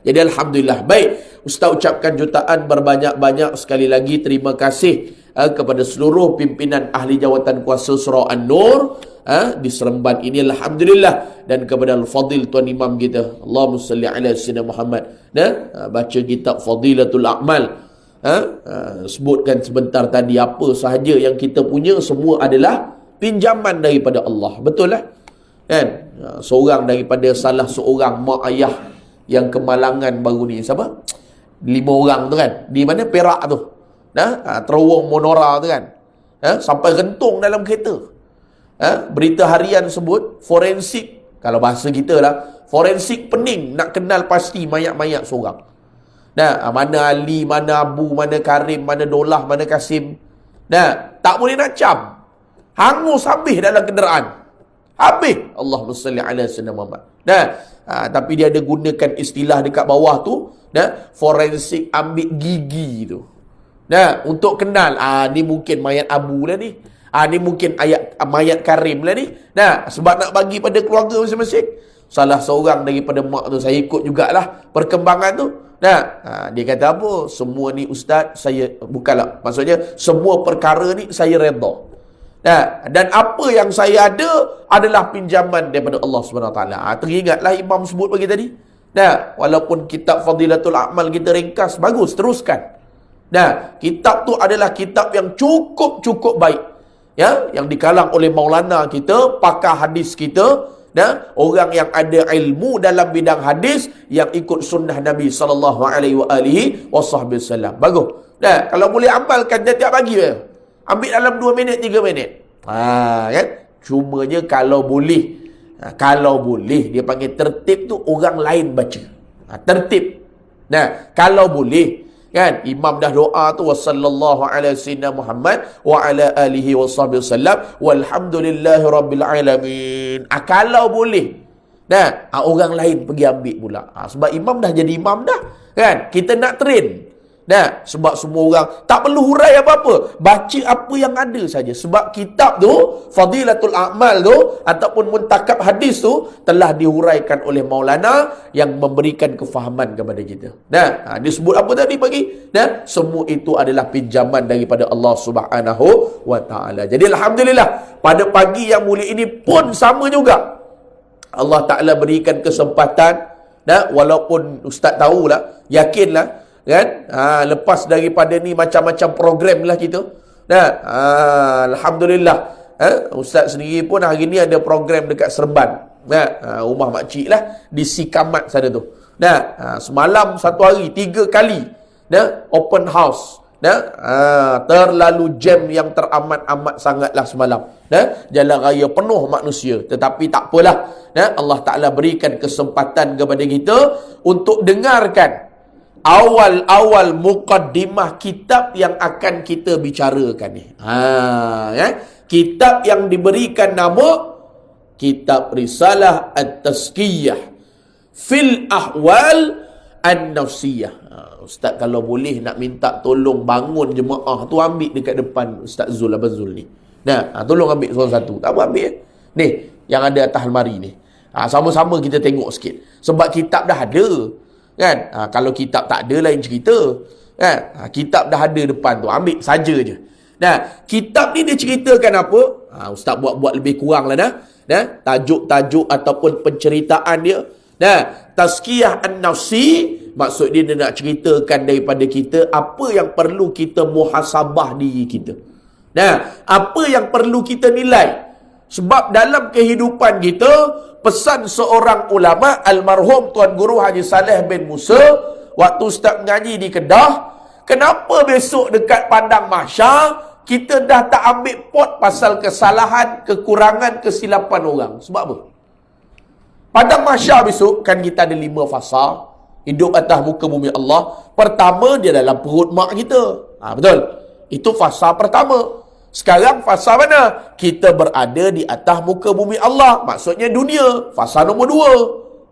Jadi Alhamdulillah. Baik, Ustaz ucapkan jutaan berbanyak-banyak sekali lagi terima kasih kepada seluruh pimpinan ahli jawatan kuasa Surau An-Nur di Seremban ini, Alhamdulillah, dan kepada Al-Fadil Tuan Imam kita, Allahumma salli ala Sayyidina Muhammad, baca kitab Fadilatul A'mal, sebutkan sebentar tadi apa sahaja yang kita punya semua adalah pinjaman daripada Allah. Betul lah kan? Seorang daripada salah seorang mak ayah yang kemalangan baru ni, siapa? 5 orang tu kan, di mana Perak tu, terowong Monora tu kan, sampai rentung dalam kereta. Berita harian sebut forensik, kalau bahasa kita lah, forensik pening nak kenal pasti mayat-mayat seorang. Mana Ali, mana Abu, mana Karim, mana Dolah, mana Kasim. Tak boleh nak cam. Hangus habis dalam kenderaan. Habis. Allahumma salli ala Sayyidina Muhammad. Tapi dia ada gunakan istilah dekat bawah tu, forensik ambil gigi tu. Untuk kenal, ni mungkin mayat Abu lah ni. Ni mungkin mayat Karim lah ni. Sebab nak bagi pada keluarga masing-masing. Salah seorang daripada mak tu, saya ikut jugalah perkembangan tu. Dia kata apa? Semua ni Ustaz, saya, bukanlah, maksudnya semua perkara ni saya redha. Dan apa yang saya ada adalah pinjaman daripada Allah SWT. Teringatlah Imam sebut bagi tadi. Walaupun kitab Fadilatul A'mal kita ringkas, bagus, teruskan. Kitab tu adalah kitab yang cukup baik, yang dikalang oleh Maulana kita, pakar hadis kita, orang yang ada ilmu dalam bidang hadis, yang ikut sunnah Nabi SAW. Bagus. Kalau boleh amalkan tiap pagi, ambil dalam 2 minit, 3 minit. Kan? Cumanya kalau boleh, dia panggil tertib tu, orang lain baca. Tertib. Kalau boleh, kan, imam dah doa tu, wassallallahu ala sayyidina Muhammad wa ala alihi wasallam walhamdulillahi rabbil alamin. Kalau boleh, orang lain pergi ambil pula. Sebab imam dah jadi imam dah, kan? Kita nak train. Sebab semua orang tak perlu hurai apa-apa, baca apa yang ada saja. Sebab kitab tu, Fadilatul A'mal tu, ataupun muntakab hadis tu, telah dihuraikan oleh Maulana yang memberikan kefahaman kepada kita. Dia sebut apa tadi pagi? Semua itu adalah pinjaman daripada Allah Subhanahu wa Ta'ala. Jadi Alhamdulillah, pada pagi yang mulia ini pun sama juga, Allah Ta'ala berikan kesempatan, walaupun Ustaz tahulah, yakinlah, kan, lepas daripada ni macam-macam program lah kita. Alhamdulillah, Ustaz sendiri pun hari ni ada program dekat Seremban, rumah makcik lah, di Sikamat sana tu. Semalam satu hari 3 kali open house. Terlalu jam yang teramat-amat sangatlah semalam. Jalan raya penuh manusia. Tetapi tak apalah, Allah Ta'ala berikan kesempatan kepada kita untuk dengarkan awal-awal muqaddimah kitab yang akan kita bicarakan ni. Kitab yang diberikan nama Kitab Risalah At-Tazkiyah Fil Ahwal An-Nafsiyah. Ustaz kalau boleh nak minta tolong bangun jemaah tu, ambil dekat depan Ustaz Zul, Abang Zul ni. Tolong ambil seorang satu. Tak apa, ambil. Ni, yang ada atas almari ni. Sama-sama kita tengok sikit. Sebab kitab dah ada. Kan? Kalau kitab tak ada, lain cerita. Kan? Kitab dah ada depan tu, ambil saja je. Kitab ni dia ceritakan apa? Ustaz buat lebih kurang lah dah. Tajuk-tajuk ataupun penceritaan dia. Tazkiyah An-Nafsi, maksud dia nak ceritakan daripada kita apa yang perlu kita muhasabah diri kita. Apa yang perlu kita nilai. Sebab dalam kehidupan kita, pesan seorang ulama, almarhum Tuan Guru Haji Saleh bin Musa, waktu Ustaz mengaji di Kedah, kenapa besok dekat Padang Mahsyar kita dah tak ambil pot pasal kesalahan, kekurangan, kesilapan orang? Sebab apa? Padang Mahsyar besok kan kita ada 5 fasa hidup atas muka bumi Allah. Pertama, dia dalam perut mak kita. Betul? Itu fasa pertama. Sekarang fasa mana? Kita berada di atas muka bumi Allah, maksudnya dunia. Fasa nombor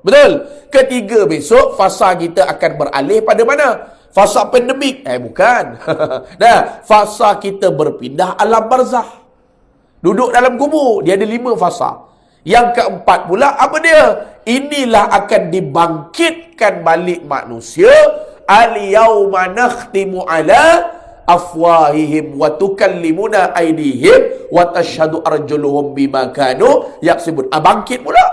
2. Betul? Ketiga, besok fasa kita akan beralih pada mana? Fasa pandemik. Bukan. Fasa kita berpindah alam barzah. Duduk dalam kubur. Dia ada 5 fasa. Yang keempat pula, apa dia? Inilah akan dibangkitkan balik manusia. Al-yawma nakhtimu ala afwahihim wa tukallimuna aydihim wa tashhadu arjuluhum bima kanu yaksibun. Bangkit pula.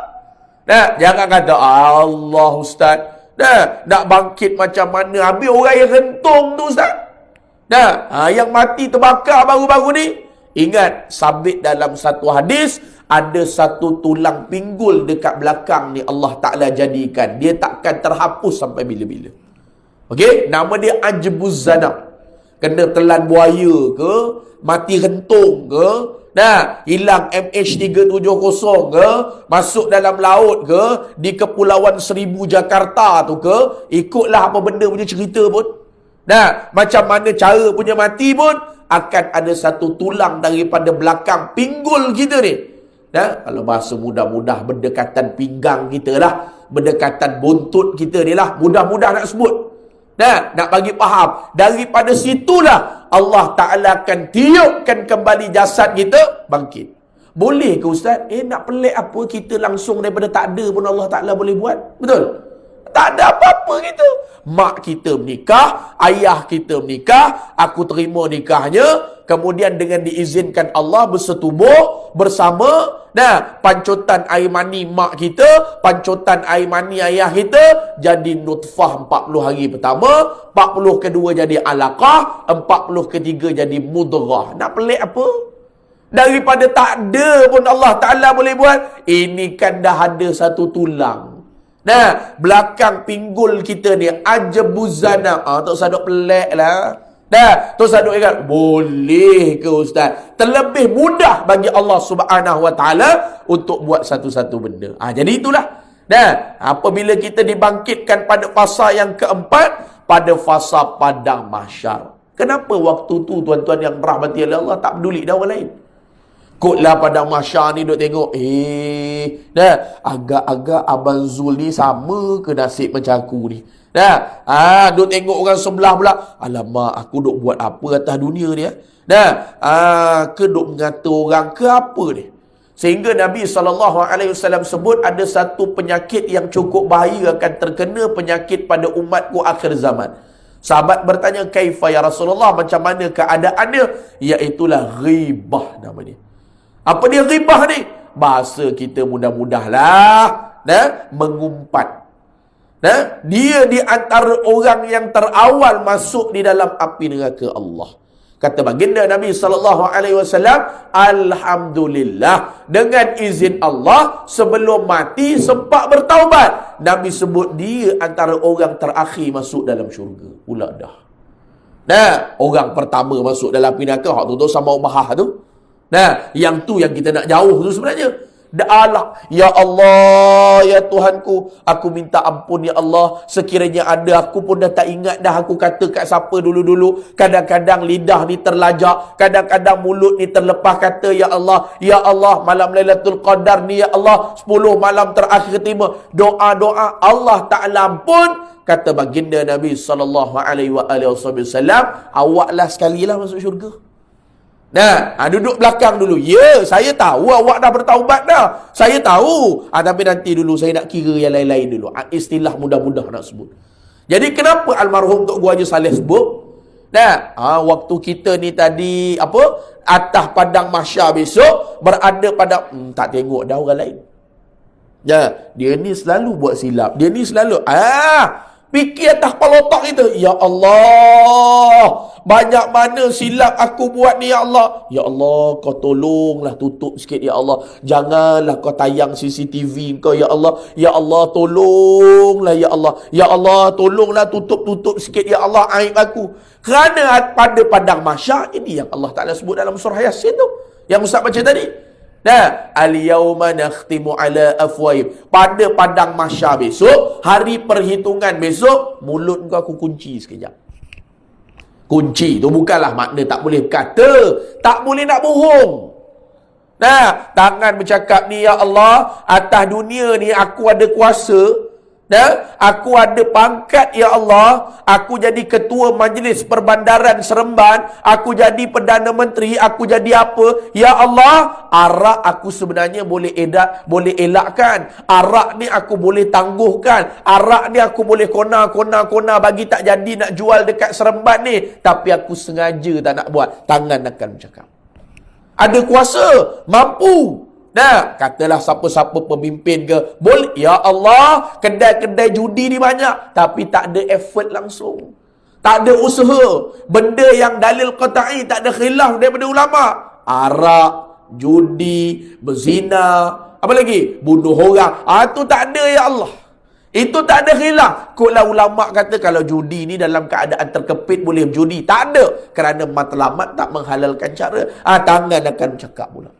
Nah, jangan kata Allah ustaz. Nah, nak bangkit macam mana? Habis orang yang rentung tu ustaz. Nah, yang mati terbakar baru-baru ni. Ingat, sabit dalam satu hadis, ada satu tulang pinggul dekat belakang ni Allah Ta'ala jadikan. Dia takkan terhapus sampai bila-bila. Okey, nama dia ajbuz zanab. Kena telan buaya ke, mati rentung ke, nah, hilang MH370 ke, masuk dalam laut ke, di Kepulauan Seribu Jakarta tu ke, ikutlah apa benda punya cerita pun. Nah, macam mana cara punya mati pun, akan ada satu tulang daripada belakang pinggul kita ni. Nah, kalau bahasa mudah-mudah, berdekatan pinggang kita lah, berdekatan buntut kita ni lah, mudah-mudah nak sebut. Nah, nak bagi faham, daripada situlah Allah Ta'ala akan tiupkan kembali jasad kita, bangkit. Boleh ke ustaz? Nak pelik apa, kita langsung daripada tak ada pun Allah Ta'ala boleh buat? Betul? Tak ada apa-apa kita. Mak kita menikah, ayah kita menikah, aku terima nikahnya, kemudian dengan diizinkan Allah bersetubuh bersama. Nah, pancutan air mani mak kita, pancutan air mani ayah kita, jadi nutfah 40 hari pertama, 40 kedua jadi alaqah, 40 ketiga jadi mudghah. Nak pelik apa? Daripada tak ada pun Allah Ta'ala boleh buat. Ini kan dah ada satu tulang. Nah, belakang pinggul kita ni ajbuz zanab. Tak usah duk pelik lah. Dah, tu saduk ingat, boleh ke ustaz? Terlebih mudah bagi Allah Subhanahu Wa Taala untuk buat satu-satu benda. Jadi itulah. Dah, apabila kita dibangkitkan pada fasa yang keempat, pada fasa padang mahsyar. Kenapa waktu tu tuan-tuan yang rahmati Allah tak peduli dah orang lain? Kotlah padang mahsyar ni duk tengok, dah, agak-agak Abang Zul ni sama ke nasib macam aku ni? Dah, duk tengok orang sebelah pula, alamak, aku duk buat apa atas dunia ni? Dah, ke duk mengata orang ke apa ni? Sehingga Nabi SAW sebut ada satu penyakit yang cukup bahaya akan terkena penyakit pada umatku akhir zaman. Sahabat bertanya, kaifa ya Rasulullah, macam mana keadaannya? Iaitulah ghibah namanya. Apa dia ghibah ni? Bahasa kita mudah-mudahlah, mengumpat. Dia di antara orang yang terawal masuk di dalam api neraka Allah. Kata baginda Nabi SAW, alhamdulillah, dengan izin Allah, sebelum mati sempat bertaubat. Nabi sebut dia antara orang terakhir masuk dalam syurga. Pula dah. Orang pertama masuk dalam api neraka, hak tu sama Ummah tu. Yang tu yang kita nak jauh tu sebenarnya. Ya Allah, ya Tuhanku, aku minta ampun ya Allah. Sekiranya ada, aku pun dah tak ingat dah aku kata kat siapa dulu-dulu. Kadang-kadang lidah ni terlajak, kadang-kadang mulut ni terlepas kata ya Allah, malam Lailatul Qadar ni ya Allah, 10 malam terakhir terima doa-doa, Allah Ta'ala ampun. Kata baginda Nabi SAW, awaklah sekali lah masuk syurga. Duduk belakang dulu. Ya, saya tahu awak dah bertaubat dah. Saya tahu. Tapi nanti dulu saya nak kira yang lain-lain dulu. Istilah mudah-mudah nak sebut. Jadi kenapa almarhum Tok Guru Haji Saleh sebut? Waktu kita ni tadi, atas padang mahsyar besok, berada pada, tak tengok dah orang lain. Dia ni selalu buat silap. Dia ni selalu, fikir atas kepala otak kita. Ya Allah, banyak mana silap aku buat ni ya Allah. Ya Allah, kau tolonglah tutup sikit ya Allah. Janganlah kau tayang CCTV kau ya Allah. Ya Allah, tolonglah ya Allah. Ya Allah, tolonglah tutup sikit ya Allah aib aku. Kerana pada padang mahsyar, ini yang Allah Ta'ala sebut dalam surah Yasin tu, yang Ustaz baca tadi. Al-yawma nakhtimu ala afwahim. Pada padang mahsyar besok, hari perhitungan besok, mulut kau aku kunci sekejap. Kunci tu bukanlah makna tak boleh berkata, tak boleh nak bohong. Tangan bercakap ni, ya Allah, atas dunia ni aku ada kuasa. Aku ada pangkat, ya Allah. Aku jadi ketua majlis perbandaran Seremban. Aku jadi Perdana Menteri. Aku jadi apa? Ya Allah, arak aku sebenarnya boleh elakkan. Arak ni aku boleh tangguhkan. Arak ni aku boleh kona bagi tak jadi nak jual dekat Seremban ni. Tapi aku sengaja tak nak buat. Tangan akan bercakap. Ada kuasa, mampu. Katalah siapa-siapa pemimpin ke, boleh, ya Allah, kedai-kedai judi ni banyak, tapi tak ada effort langsung. Tak ada usaha. Benda yang dalil qata'i, tak ada khilaf daripada ulama. Arak, judi, berzina, apa lagi? Bunuh orang. Itu tak ada, ya Allah. Itu tak ada khilaf. Kotlah ulama kata kalau judi ni dalam keadaan terkepit boleh berjudi. Tak ada. Kerana matlamat tak menghalalkan cara. Tangan akan cakap pula.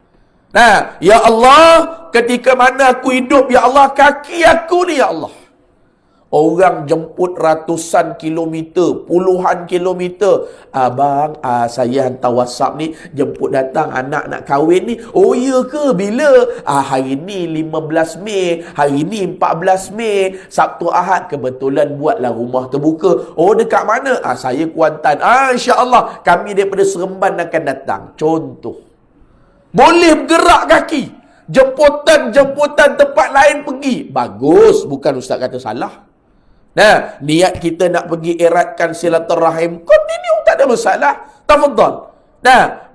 Ya Allah, ketika mana aku hidup, ya Allah, kaki aku ni, ya Allah. Orang jemput ratusan kilometer, puluhan kilometer. Abang, saya hantar WhatsApp ni, jemput datang anak nak kahwin ni. Oh ya ke? Bila? Hari ni 15 Mei, hari ni 14 Mei, Sabtu Ahad, kebetulan buatlah rumah terbuka. Oh, dekat mana? Saya Kuantan. InsyaAllah, kami daripada Seremban akan datang. Contoh. Boleh bergerak kaki. Jemputan tempat lain pergi. Bagus. Bukan Ustaz kata salah. Niat kita nak pergi eratkan silaturahim, continue, tak ada masalah. Tafadhal.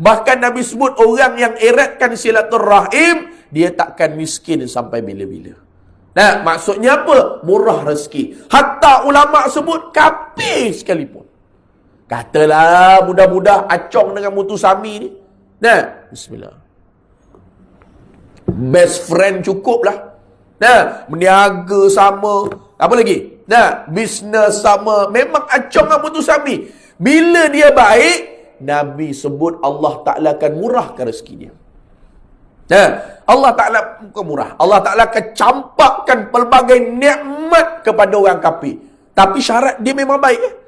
Bahkan Nabi sebut orang yang eratkan silaturahim, dia takkan miskin sampai bila-bila. Maksudnya apa? Murah rezeki. Hatta ulama sebut kafir sekalipun. Katalah mudah-mudah acong dengan mutu Sami ni. Bismillah. Best friend cukup lah. Meniaga sama. Apa lagi? Bisnes sama. Memang acong dengan mutu Sami. Bila dia baik, Nabi sebut Allah Ta'ala akan murahkan rezeki dia. Allah Ta'ala bukan murah. Allah Ta'ala akan campakkan pelbagai nikmat kepada orang kafir. Tapi syarat dia memang baik.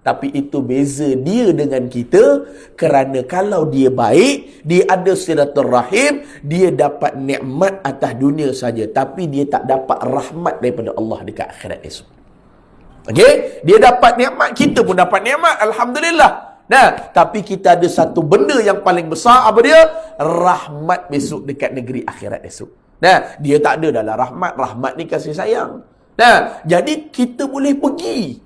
Tapi itu beza dia dengan kita. Kerana kalau dia baik, dia ada silaturahim, dia dapat nikmat atas dunia saja. Tapi dia tak dapat rahmat daripada Allah dekat akhirat esok. Okey? Dia dapat nikmat, kita pun dapat nikmat. Alhamdulillah. Tapi kita ada satu benda yang paling besar. Apa dia? Rahmat besok dekat negeri akhirat esok. Dia tak ada dalam rahmat. Rahmat ni kasih sayang. Jadi kita boleh pergi.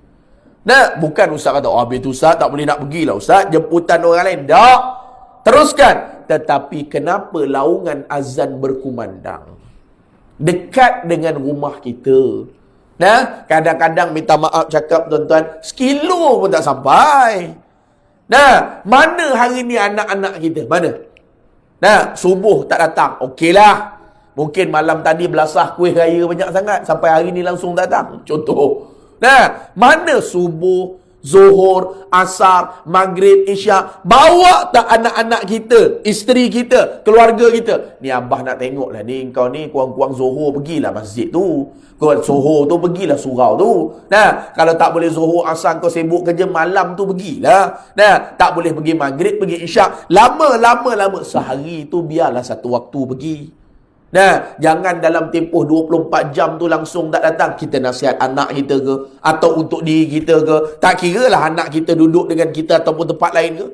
Bukan Ustaz kata, habis tu Ustaz tak boleh nak pergilah Ustaz, jemputan orang lain. Tak. Teruskan. Tetapi kenapa laungan azan berkumandang dekat dengan rumah kita? Kadang-kadang minta maaf cakap tuan-tuan, sekilo pun tak sampai. Mana hari ni anak-anak kita? Mana? Subuh tak datang. Okeylah. Mungkin malam tadi belasah kuih raya banyak sangat, sampai hari ni langsung datang. Contoh. Mana subuh, zuhur, asar, maghrib, isyak? Bawa tak anak-anak kita, isteri kita, keluarga kita? Ni abah nak tengok lah ni, kau ni kurang-kurang zuhur pergilah masjid tu. Kau zuhur tu pergilah surau tu. Kalau tak boleh zuhur, asar, kau sibuk kerja malam tu pergilah. Tak boleh pergi maghrib, pergi isyak. Lama. Sehari tu biarlah satu waktu pergi. Jangan dalam tempoh 24 jam tu langsung tak datang. Kita nasihat anak kita ke, atau untuk diri kita ke, tak kira lah anak kita duduk dengan kita ataupun tempat lain ke.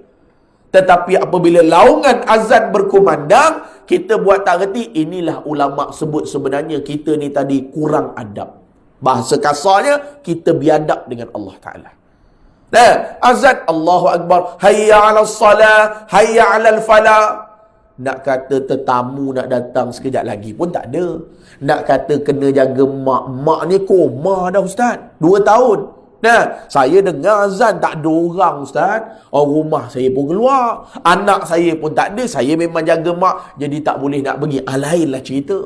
Tetapi apabila laungan azan berkumandang, kita buat tak reti. Inilah ulama' sebut sebenarnya kita ni tadi kurang adab. Bahasa kasarnya, kita biadab dengan Allah Ta'ala. Azan, Allahu Akbar, hayya 'alas salah, hayya 'alal falah. Nak kata tetamu nak datang sekejap lagi pun tak ada. Nak kata kena jaga mak. Mak ni koma dah Ustaz, 2 tahun. Saya dengar azan tak ada orang Ustaz. Rumah saya pun keluar, anak saya pun tak ada. Saya memang jaga mak, jadi tak boleh nak pergi. Lainlah cerita.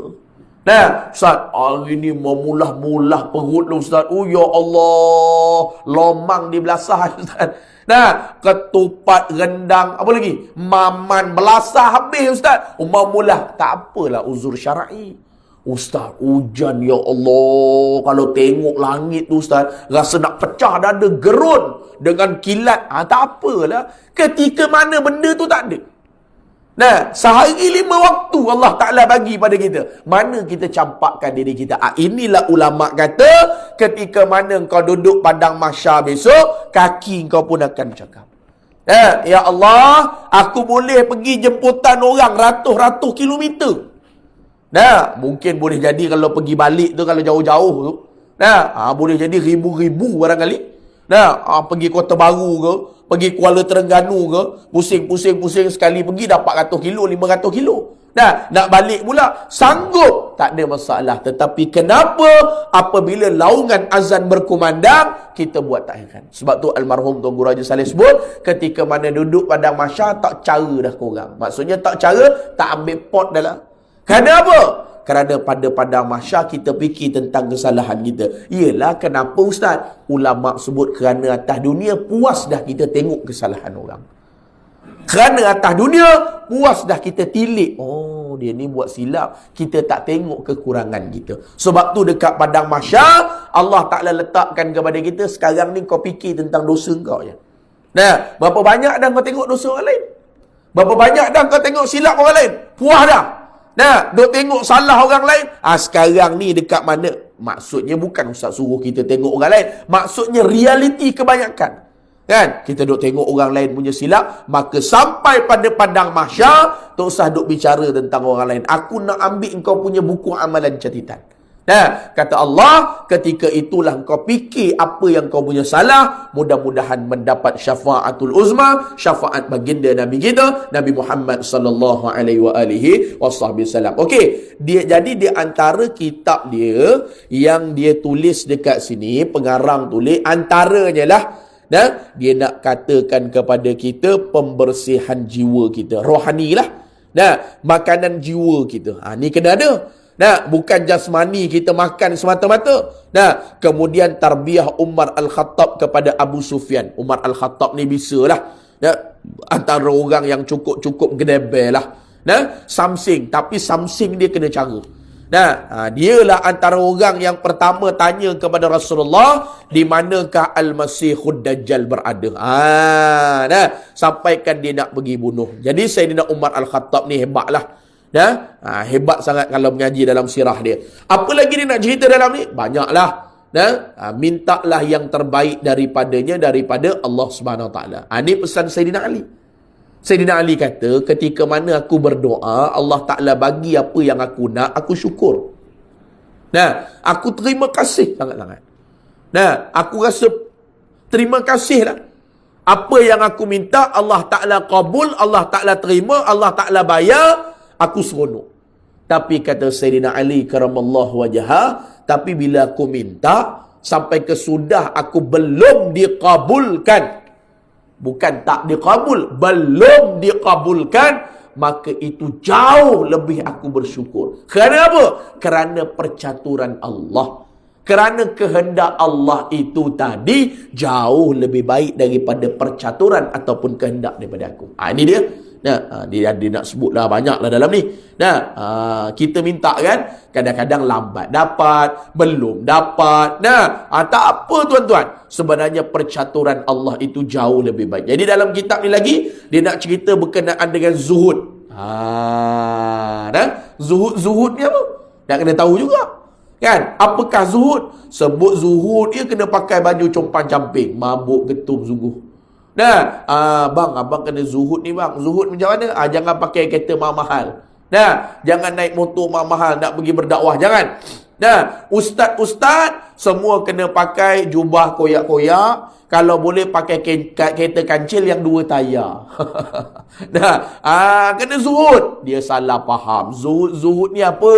Ustaz, hari ni memulah-mulah perut lu Ustaz. Oh ya Allah, lomang di belasah Ustaz. Ketupat, rendang, apa lagi? Maman, belasah habis Ustaz. Memulah, tak apalah uzur syar'i. Ustaz, hujan ya Allah. Kalau tengok langit tu Ustaz, rasa nak pecah dada, gerun dengan kilat. Tak apalah. Ketika mana benda tu tak ada. Nah, sehari 5 waktu Allah Ta'ala bagi pada kita. Mana kita campakkan diri kita? Inilah ulama' kata, ketika mana kau duduk padang mahsyar besok, kaki kau pun akan cakap. Ya Allah, aku boleh pergi jemputan orang ratus-ratus kilometer. Nah, mungkin boleh jadi kalau pergi balik tu, kalau jauh-jauh tu. Nah, boleh jadi ribu-ribu barangkali. Nah, pergi Kota Baru ke, pergi Kuala Terengganu ke, pusing-pusing sekali pergi dapat 100 kilo, 500 kilo. Nah, nak balik pula, sanggup, tak ada masalah. Tetapi kenapa apabila laungan azan berkumandang, kita buat tak heran? Sebab tu almarhum Tuan Guru Haji Saleh sebut, ketika mana duduk padang mahsyar, tak cara dah korang. Maksudnya tak cara, tak ambil pot dalam. Kenapa? Kerana pada padang mahsyar kita fikir tentang kesalahan kita. Ialah kenapa Ustaz? Ulama' sebut kerana atas dunia puas dah kita tengok kesalahan orang. Kerana atas dunia puas dah kita tilik. Oh, dia ni buat silap. Kita tak tengok kekurangan kita. Sebab tu dekat padang mahsyar, Allah Ta'ala letakkan kepada kita, sekarang ni kau fikir tentang dosa kau je. Nah, berapa banyak dah kau tengok dosa orang lain? Berapa banyak dah kau tengok silap orang lain? Puas dah. Nah, duk tengok salah orang lain. Sekarang ni dekat mana? Maksudnya bukan Ustaz suruh kita tengok orang lain. Maksudnya realiti kebanyakan. Kan? Kita duk tengok orang lain punya silap. Maka sampai pada padang mahsyar, tak usah duk bicara tentang orang lain. Aku nak ambil kau punya buku amalan catatan. Nah, kata Allah, ketika itulah kau fikir apa yang kau punya salah, mudah-mudahan mendapat syafaatul uzma, syafaat baginda Nabi kita, Nabi Muhammad sallallahu alaihi wasallam. Okey, jadi di antara kitab dia yang dia tulis dekat sini, pengarang tulis antaranya lah, nah, dia nak katakan kepada kita pembersihan jiwa kita, rohani lah. Nah, makanan jiwa kita. Ni kena ada. Nah, bukan jasmani kita makan semata-mata. Nah, kemudian tarbiyah Umar Al-Khattab kepada Abu Sufyan. Umar Al-Khattab ni bisalah. Nah, antara orang yang cukup gedebel lah. Nah, samsing. Tapi samsing dia kena cara. Nah, dialah antara orang yang pertama tanya kepada Rasulullah, di manakah Al-Masihud Dajjal berada. Nah, sampaikan dia nak pergi bunuh. Jadi Sayyidina Umar Al-Khattab ni hebatlah. Hebat sangat kalau mengaji dalam sirah dia. Apa lagi dia nak cerita dalam ni? Banyaklah. Mintalah yang terbaik daripadanya, daripada Allah Subhanahu Wa Taala. Ini pesan Sayyidina Ali. Sayyidina Ali kata, ketika mana aku berdoa, Allah Ta'ala bagi apa yang aku nak, aku syukur. Nah, aku terima kasih sangat-sangat. Nah, aku rasa terima kasih lah. Apa yang aku minta, Allah Ta'ala kabul, Allah Ta'ala terima, Allah Ta'ala bayar, aku seronok. Tapi kata Sayyidina Ali karamallahu wajhah, tapi bila aku minta, sampai kesudah aku belum dikabulkan. Bukan tak dikabul, belum dikabulkan, maka itu jauh lebih aku bersyukur. Kerana apa? Kerana percaturan Allah. Kerana kehendak Allah itu tadi jauh lebih baik daripada percaturan ataupun kehendak daripada aku. Ini dia. Nah, dia nak sebutlah banyaklah dalam ni. Nah, kita minta kan, kadang-kadang lambat dapat, belum dapat. Nah, tak apa tuan-tuan. Sebenarnya percaturan Allah itu jauh lebih baik. Jadi dalam kitab ni lagi, dia nak cerita berkenaan dengan zuhud. Zuhud ni apa? Nak kena tahu juga. Kan? Apakah zuhud? Sebut zuhud, dia kena pakai baju compang-camping. Mabuk getum sungguh. Nah, bang, abang kena zuhud ni bang. Zuhud macam mana? Jangan pakai kereta mahal-mahal. Nah, jangan naik motor mahal-mahal nak pergi berdakwah. Jangan. Nah, ustaz-ustaz semua kena pakai jubah koyak-koyak. Kalau boleh pakai kereta kancil yang 2 tayar. Nah, kena zuhud. Dia salah faham. Zuhud ni apa?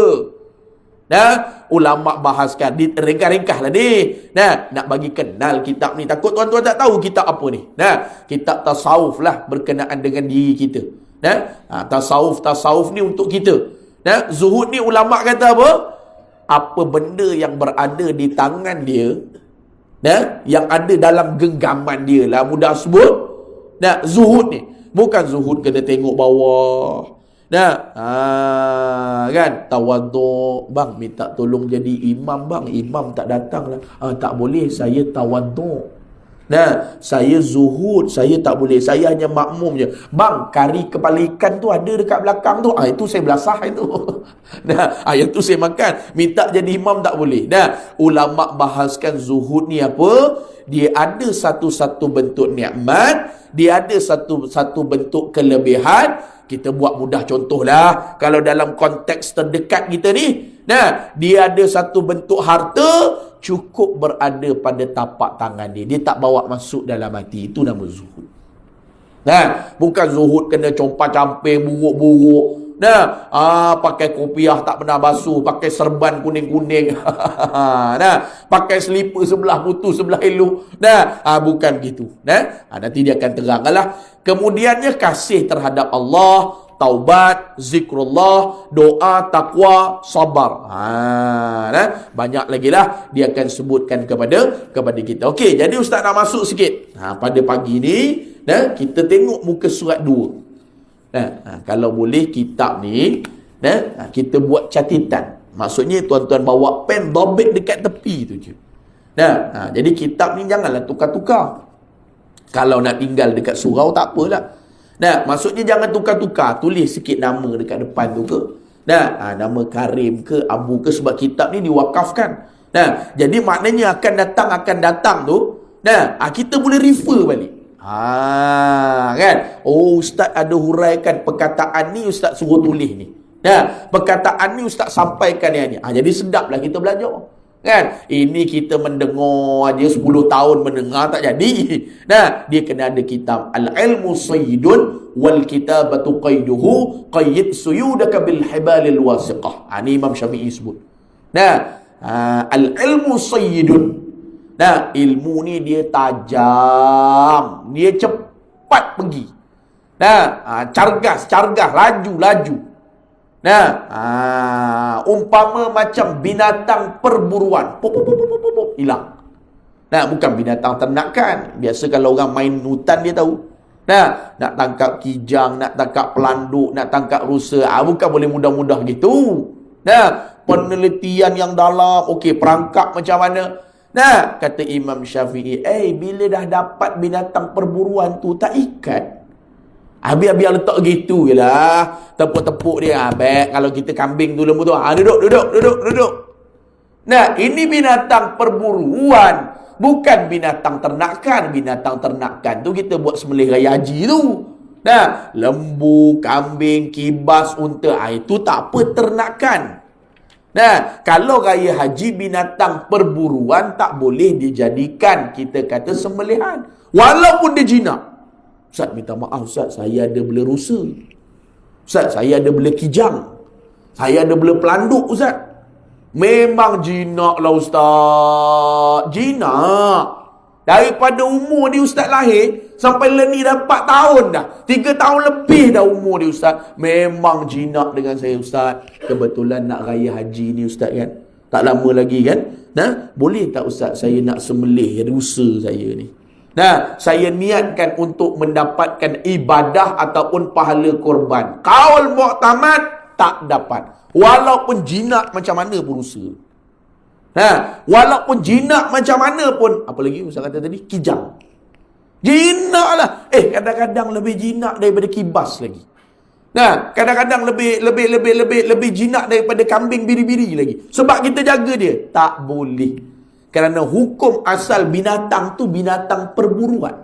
Nah, ulama' bahaskan, ringkas-ringkas lah ni. Nah, nak bagi kenal kitab ni. Takut tuan-tuan tak tahu kitab apa ni. Nah, kitab tasawuf lah berkenaan dengan diri kita. Nah, tasawuf ni untuk kita. Nah, zuhud ni ulama' kata apa? Apa benda yang berada di tangan dia, nah, yang ada dalam genggaman dia lah, mudah sebut. Nah, zuhud ni. Bukan zuhud kena tengok bawah. Nah, kan, tawaduk, bang minta tolong jadi imam bang, imam tak datang lah. Tak boleh, saya tawaduk. Nah, saya zuhud, saya tak boleh, saya hanya makmum je. Bang, kari kepala ikan tu ada dekat belakang tu. Itu saya belasah itu. Nah, yang tu saya makan. Minta jadi imam tak boleh. Nah, ulama bahaskan zuhud ni apa? Dia ada satu-satu bentuk nikmat, dia ada satu bentuk kelebihan. Kita buat mudah contohlah, kalau dalam konteks terdekat kita ni, nah, dia ada satu bentuk harta, cukup berada pada tapak tangan dia. Dia tak bawa masuk dalam hati. Itu nama zuhud. Nah, bukan zuhud kena compah-camping, buruk-buruk. Nah, pakai kopiah tak pernah basuh, pakai serban kuning-kuning. Nah, pakai selipar sebelah putus, sebelah elok. Nah, bukan gitu. Nah, nanti dia akan teranglah. Kemudiannya kasih terhadap Allah, taubat, zikrullah, doa, takwa, sabar. Nah, banyak lagi lah dia akan sebutkan kepada kita. Okey, jadi ustaz nak masuk sikit. Pada pagi ni, nah, kita tengok muka surat 2. Nah, kalau boleh kitab ni, nah, kita buat catatan. Maksudnya tuan-tuan bawa pen, dobit dekat tepi tu je. Nah, jadi kitab ni janganlah tukar-tukar. Kalau nak tinggal dekat surau tak apalah. Nah, maksudnya jangan tukar-tukar. Tulis sikit nama dekat depan tu ke. Nah, nama Karim ke, Abu ke, sebab kitab ni diwakafkan. Nah, jadi maknanya akan datang tu, nah, kita boleh refer balik. Kan? Ustaz ada huraikan perkataan ni, ustaz suruh tulis ni. Nah, perkataan ni ustaz sampaikan yang ni. Jadi sedaplah kita belajar. Kan? Ini kita mendengar aja 10 tahun mendengar tak jadi. Nah, dia kena ada kitab. Al-ilmu sayyidun wal kitabatu qayduhu qayyid suyudaka bil hibalil wasiqah. Ini Imam Syafi'i sebut. Nah, al-ilmu sayyidun. Nah, ilmu ni dia tajam, dia cepat pergi. Nah, cargas, laju. Nah, umpama macam binatang perburuan, hilang. Nah, bukan binatang ternakan. Biasa kalau orang main hutan dia tahu. Nah, nak tangkap kijang, nak tangkap pelanduk, nak tangkap rusa, bukan boleh mudah-mudah gitu. Nah, penelitian yang dalam, okey, perangkap macam mana. Nah, kata Imam Syafi'i, bila dah dapat binatang perburuan tu, tak ikat. Biar letak gitu je lah. Tepuk-tepuk dia. Baik, kalau kita kambing tu lembu tu, duduk. Nah, ini binatang perburuan, bukan binatang ternakan. Binatang ternakan tu kita buat sembelih raya haji tu. Nah, lembu, kambing, kibas, unta, itu tak apa ternakan. Nah, kalau raya haji binatang perburuan tak boleh dijadikan, kita kata sembelihan. Walaupun dia jinak. Ustaz, minta maaf Ustaz, saya ada bela rusa. Ustaz, saya ada bela kijang. Saya ada bela pelanduk Ustaz. Memang jinak lah Ustaz. Jinak. Daripada umur dia Ustaz lahir sampai ni dah 4 tahun dah. 3 tahun lebih dah umur dia Ustaz. Memang jinak dengan saya Ustaz. Kebetulan nak raya haji ni Ustaz kan. Tak lama lagi kan. Nah, boleh tak Ustaz saya nak sembelih rusa saya ni. Nah, saya niatkan untuk mendapatkan ibadah ataupun pahala korban. Qaul mu'tamad tak dapat. Walaupun jinak macam mana pun rusa. Nah, walaupun jinak macam mana pun, apa lagi Ustaz kata tadi? Kijang. Jinak lah. Kadang-kadang lebih jinak daripada kibas lagi. Nah, kadang-kadang lebih jinak daripada kambing biri-biri lagi. Sebab kita jaga dia. Tak boleh. Kerana hukum asal binatang tu binatang perburuan.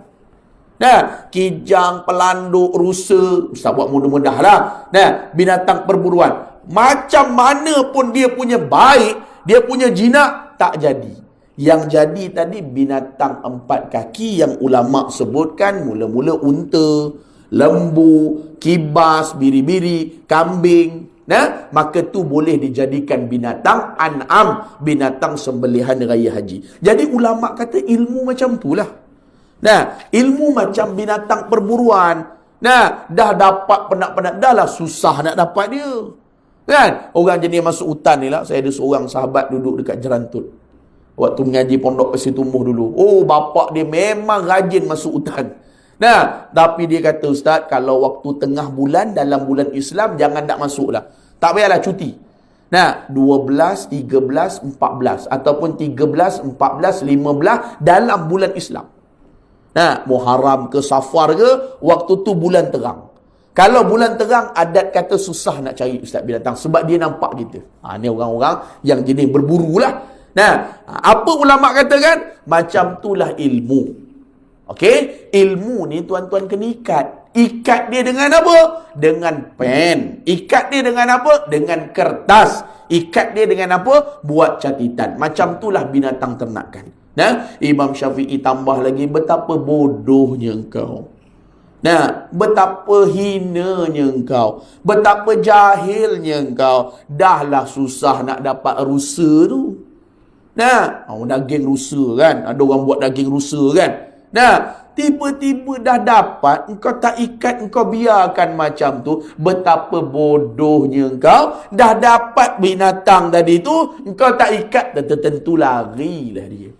Nah, kijang, pelanduk, rusa, Ustaz buat mudah-mudah lah. Nah, binatang perburuan. Macam mana pun dia punya baik, dia punya jinak, tak jadi. Yang jadi tadi binatang 4 kaki yang ulama sebutkan, mula-mula unta, lembu, kibas, biri-biri, kambing. Nah, maka tu boleh dijadikan binatang an'am, binatang sembelihan raya haji. Jadi ulama kata ilmu macam itulah. Nah, ilmu macam binatang perburuan. Nah, dah dapat penat-penat, dah lah susah nak dapat dia. Kan? Orang jenis masuk hutan ni lah. Saya ada seorang sahabat duduk dekat Jerantut. Waktu mengaji pondok Pasir Tumbuh dulu. Bapak dia memang rajin masuk hutan. Nah, tapi dia kata, Ustaz, kalau waktu tengah bulan, dalam bulan Islam, jangan nak masuk lah. Tak payahlah cuti. Nah, 12, 13, 14. Ataupun 13, 14, 15 dalam bulan Islam. Muharram ke Safar ke, waktu tu bulan terang. Kalau bulan terang, adat kata susah nak cari ustaz binatang sebab dia nampak kita. Ni orang-orang yang jenis berburu lah. Apa ulama katakan? Macam itulah ilmu. Okey, ilmu ni tuan-tuan kena ikat. Ikat dia dengan apa? Dengan pen. Ikat dia dengan apa? Dengan kertas. Ikat dia dengan apa? Buat catatan. Macam itulah binatang ternakan. Imam Syafi'i tambah lagi, betapa bodohnya engkau. Betapa hinanya engkau, betapa jahilnya engkau. Dahlah susah nak dapat rusa tu. Daging rusa kan, ada orang buat daging rusa kan. Tiba-tiba dah dapat, engkau tak ikat, engkau biarkan macam tu. Betapa bodohnya engkau. Dah dapat binatang tadi tu, engkau tak ikat, tentu larilah dia.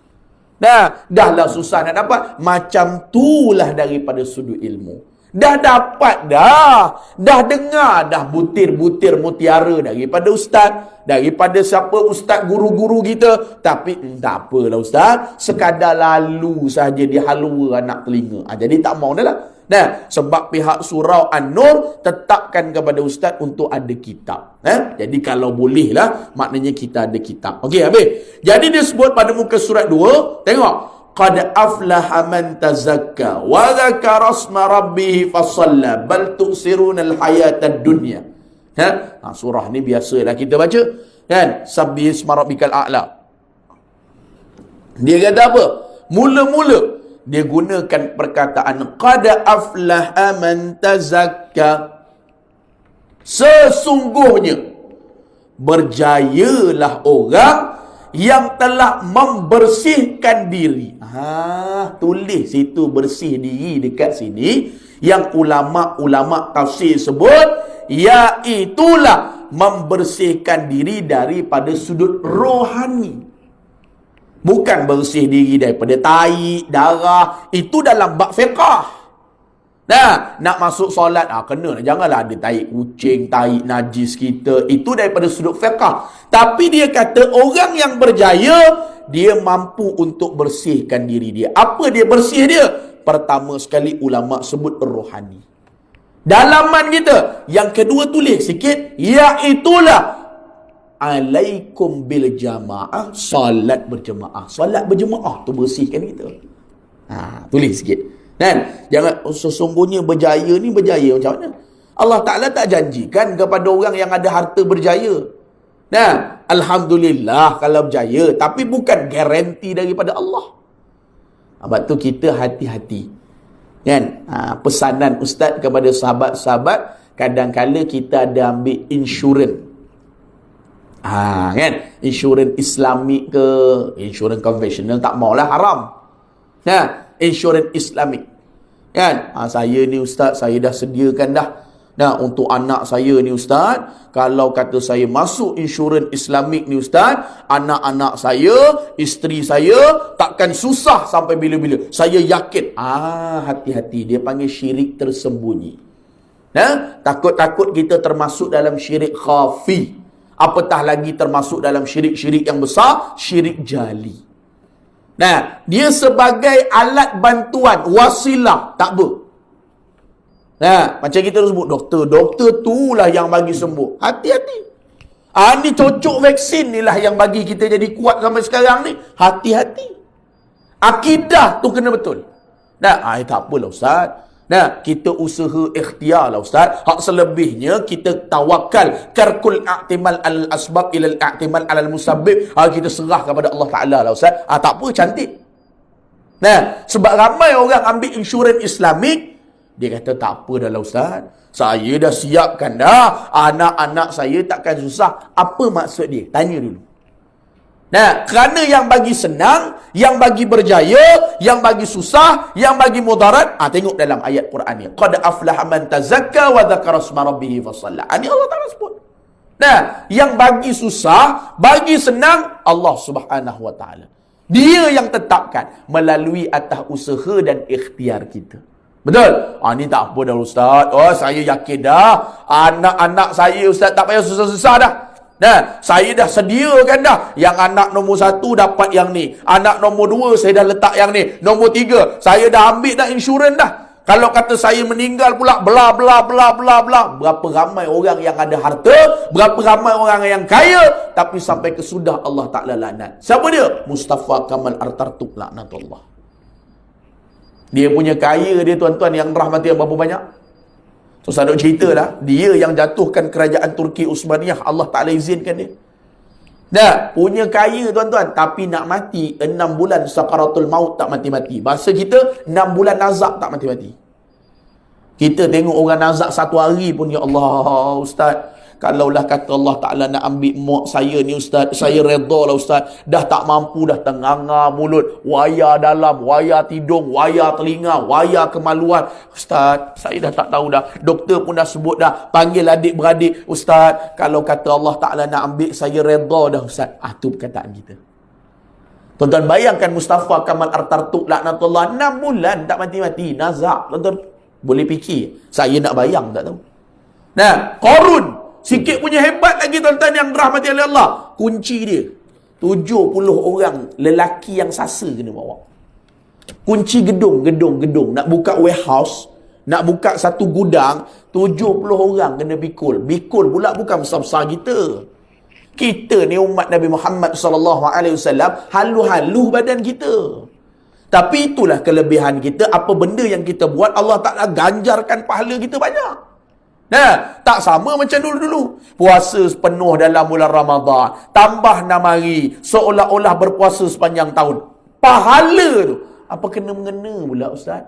Dahlah susah nak dapat. Macam tulah daripada sudut ilmu. Dah dapat dah. Dah dengar dah butir-butir mutiara daripada ustaz, daripada siapa ustaz guru-guru kita. Tapi tak apalah ustaz, sekadar lalu saja dia halua anak telinga. Jadi tak mau dah lah. Sebab pihak surau An-Nur tetapkan kepada ustaz untuk ada kitab. Jadi kalau boleh lah, maknanya kita ada kitab. Okey, habis. Jadi dia sebut pada muka surat 2, tengok. Qad aflaha man tazakka wa dzakara isma rabbih fasalla bal tu'siruna al-hayatad dunya. Surah ni biasalah kita baca kan, sabbih isma rabbikal a'la. Dia kata apa? Mula-mula dia gunakan perkataan qad aflaha man tazakka. Sesungguhnya berjayalah orang yang telah membersihkan diri. Tulis situ bersih diri dekat sini. Yang ulama-ulama tafsir sebut, iaitulah membersihkan diri daripada sudut rohani. Bukan bersih diri daripada tai, darah. Itu dalam bab fiqah. Nak masuk solat, kena. Janganlah ada tai kucing, tai najis kita. Itu daripada sudut fiqah. Tapi dia kata orang yang berjaya, dia mampu untuk bersihkan diri dia. Apa dia bersih dia? Pertama sekali ulama sebut rohani. Dalaman kita. Yang kedua tulis sikit, iaitulah alaikum bil jamaah, salat berjemaah. Salat berjemaah tu bersihkan kita. Tulis sikit. Dan jangan sesungguhnya berjaya ni berjaya macam mana? Allah Ta'ala tak janjikan kepada orang yang ada harta berjaya. Alhamdulillah kalau berjaya, tapi bukan garanti daripada Allah. Sebab tu kita hati-hati. Kan? Pesanan ustaz kepada sahabat-sahabat, kadang-kadang kita ada ambil insurans. Kan? Insurans Islamik ke, insurans konvensional tak maulah, haram. Insurans Islamik. Kan? Saya ni ustaz, saya dah sediakan dah. Untuk anak saya ni ustaz, kalau kata saya masuk insurans Islamik ni ustaz, anak-anak saya, isteri saya takkan susah sampai bila-bila. Saya yakin. Hati-hati, dia panggil syirik tersembunyi. Takut-takut kita termasuk dalam syirik khafi. Apatah lagi termasuk dalam syirik-syirik yang besar, syirik jali. Dia sebagai alat bantuan, wasilah, tak apa. Macam kita sebut doktor tu lah yang bagi sembuh. Hati-hati. Ni cocok vaksin ni lah yang bagi kita jadi kuat sampai sekarang ni. Hati-hati. Akidah tu kena betul. Tak apalah ustaz. Kita usaha ikhtiar lah ustaz. Hak selebihnya kita tawakal. Karkul a'timal al-asbab ilal a'timal al-musabbib. Kita serah kepada Allah Ta'ala lah ustaz. Tak apa, cantik. Sebab ramai orang ambil insurans Islamik, dia kata tak apa dah lah ustaz, saya dah siapkan dah, anak-anak saya takkan susah. Apa maksud dia? Tanya dulu. Kerana yang bagi senang, yang bagi berjaya, yang bagi susah, yang bagi mudarat, tengok dalam ayat Quran ni, qad aflaha man tazakka wa dzakara isma rabbih fasalla. Ini Allah Taala sebut. Yang bagi susah, bagi senang, Allah Subhanahu wa taala. Dia yang tetapkan melalui atas usaha dan ikhtiar kita. Betul? Ni tak apa dah ustaz. Saya yakin dah. Anak-anak saya ustaz tak payah susah-susah dah. Nah, saya dah sediakan dah. Yang anak nombor 1 dapat yang ni. Anak nombor 2 saya dah letak yang ni. Nombor 3 saya dah ambil dah insurans dah. Kalau kata saya meninggal pula, bla bla bla bla bla. Berapa ramai orang yang ada harta, berapa ramai orang yang kaya, tapi sampai kesudah Allah Ta'ala laknat. Siapa dia? Mustafa Kamal Atatürk laknatullah. Dia punya kaya dia tuan-tuan yang rahmati berapa banyak? So saya nak cerita lah, dia yang jatuhkan kerajaan Turki Uthmaniyah, Allah Ta'ala izinkan dia. Dah, punya kaya tuan-tuan, tapi nak mati 6 bulan sakaratul maut tak mati-mati. Bahasa kita 6 bulan nazak tak mati-mati. Kita tengok orang nazak 1 hari pun, ya Allah Ustaz, kalaulah kata Allah Ta'ala nak ambil mak saya ni Ustaz, saya redha lah Ustaz. Dah tak mampu dah, tenganga mulut, waya dalam, waya tidung, waya telinga, waya kemaluan. Ustaz, saya dah tak tahu dah. Doktor pun dah sebut dah, panggil adik-beradik. Ustaz, kalau kata Allah Ta'ala nak ambil, saya redha dah Ustaz. Itu perkataan kita. Tuan-tuan bayangkan Mustafa Kamal Atatürk laknatullah 6 bulan tak mati-mati, nazak. Tuan-tuan boleh fikir? Saya nak bayang tak tahu. Nah, Qarun sikit punya hebat lagi tuan-tuan yang dirahmati oleh Allah. Kunci dia 70 orang lelaki yang sasa kena bawa. Kunci gedung. Nak buka warehouse, nak buka satu gudang, 70 orang kena pikul. Pikul pula bukan besar-besar kita. Kita ni umat Nabi Muhammad SAW, halu-halu badan kita. Tapi itulah kelebihan kita. Apa benda yang kita buat, Allah Ta'ala ganjarkan pahala kita banyak. Nah, tak sama macam dulu-dulu. Puasa penuh dalam bulan Ramadan, tambah 6 hari, seolah-olah berpuasa sepanjang tahun. Pahala tu, apa kena-mengena pula Ustaz?